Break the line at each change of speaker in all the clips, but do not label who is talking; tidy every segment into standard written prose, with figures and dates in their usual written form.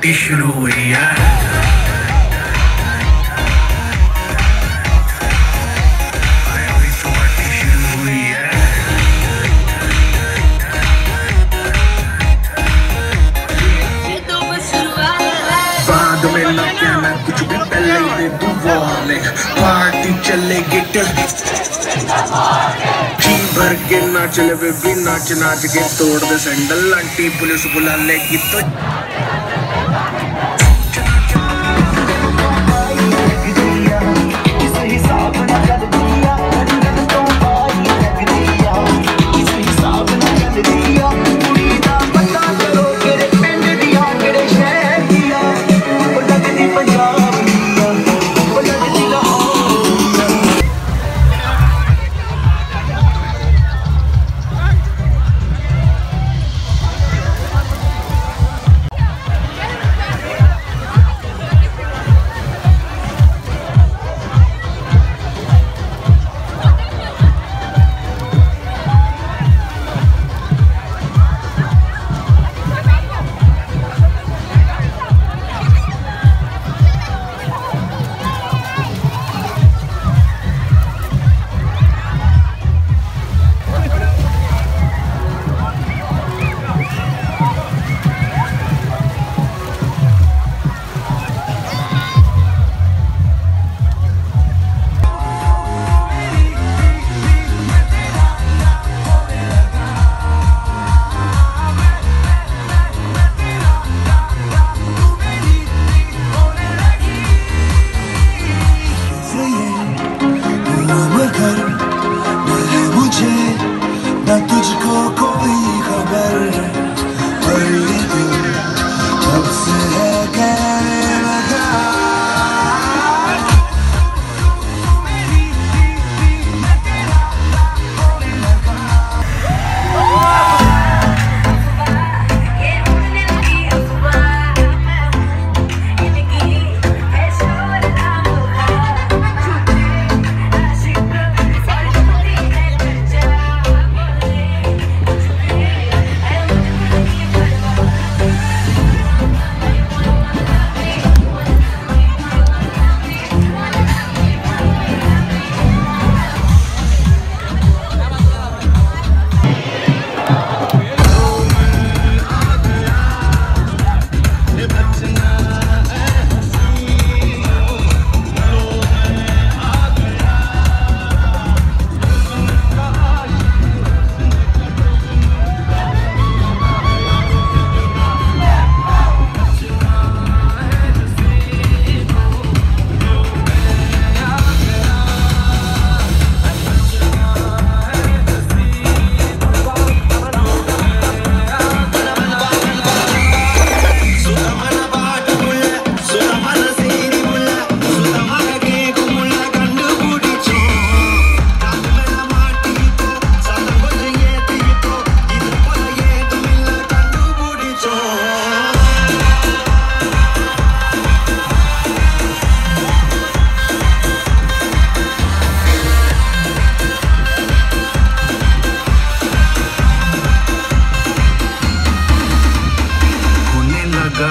Party शुरू हुई है। बाद में ना कहना कुछ भी, पहले ही दे दूं वार्निंग। पार्टी चलेगी जी भर के नाच ले बेबी, नाच नाच के तोड़ दे सैंडल। आंटी पुलिस बुला लेगी तो
तुझको कोई खबर पर ये दिल कब से है कहने लगा।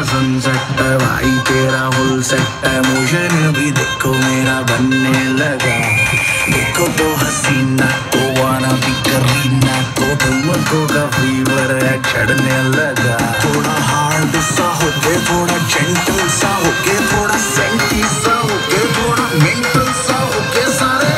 सनसेट भाई तेरा फुल सेट है, मोशन भी देखो मेरा बनने लगा। देखो तो हसीना को वाना भी करीना को, तुमको का फीवर है चढ़ने लगा। थोड़ा हार्ड सा होके, थोड़ा जेंटल सा होके, थोड़ा सेंटी सा होके, थोड़ा मेंटल सा होके, सारे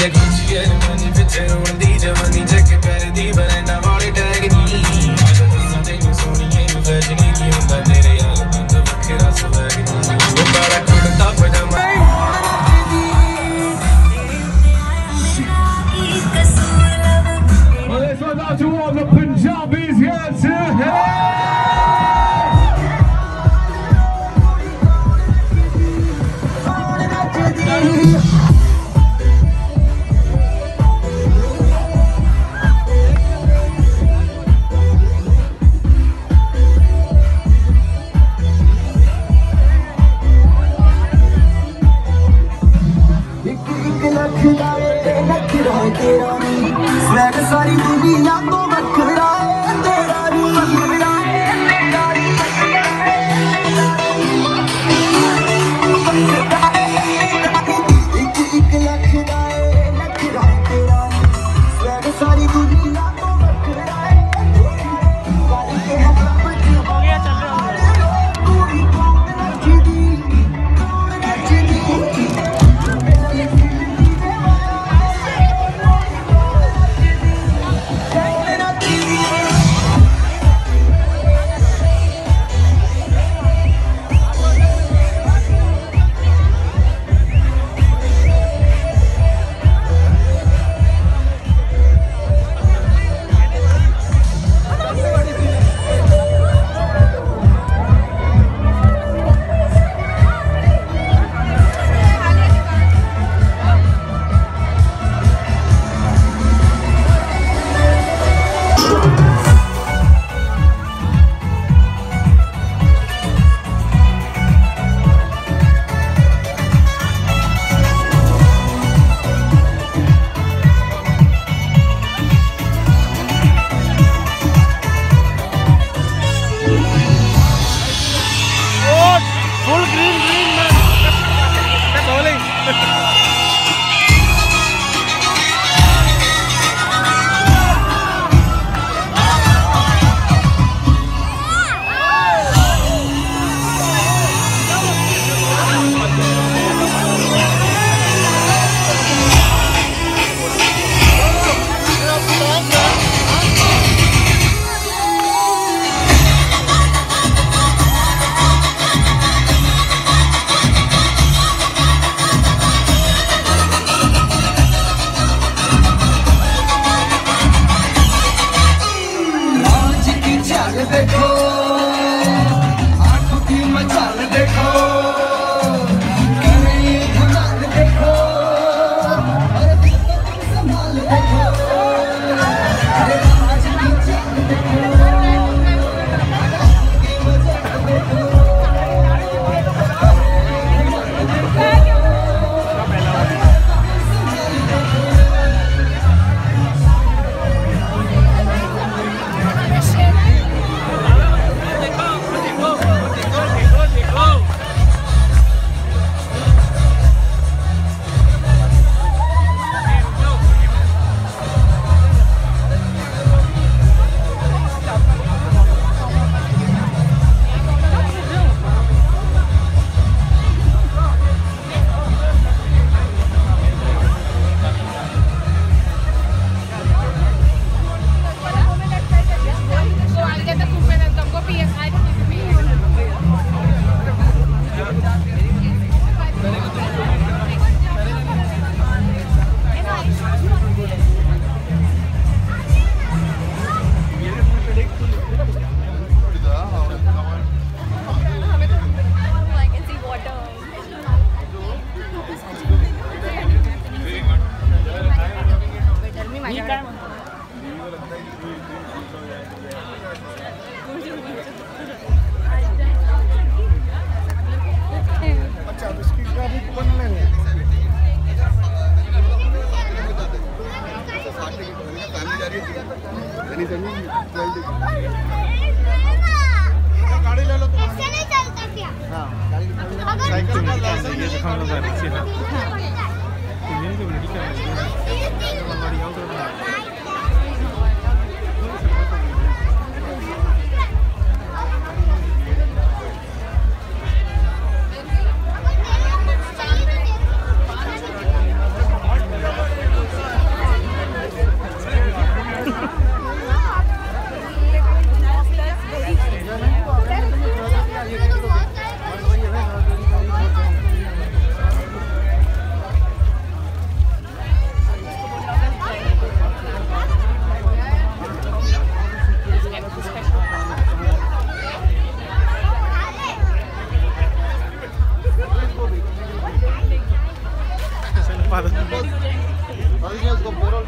ਦੀਆਂ ਖੁਸ਼ੀਆਂ ਜਵਾਨੀ ਵਿੱਚ ਰੋਂਦੀ ਜਵਾਨੀ ਚੱਕ ਕਰਦੀ ਬਰਨਾ ਵਾਲੇ ਟੈਗ ਨਹੀਂ ਦੱਸਾਂ ਤੈਨੂੰ ਸੋਹਣੀਏ ਨੂੰ ਵਜਣੀ ਕੀ ਹੁੰਦਾ ਤੇਰੇ ਯਾਰ ਬੰਦ ਵੱਖਰਾ ਸਵੈਗ ਨਹੀਂ ਉਹ ਕਾਲਾ ਕੁੜਤਾ ਪਜਾਮਾ
Well, let's go down to all the Punjabis here too.
सारी दुनिया तो बखरा है तेरा बखरा एक लख लखरा तेरा सारी दुनिया तो बखरा है
गाड़ी ले लो तो ऐसे नहीं चलता क्या? हाँ साइकिल में ये दिखाओ ना गाड़ी से ना इंजन की ब्रेक क्या है गाड़ी आउट हो रहा है पा दो।
उसको पेरोल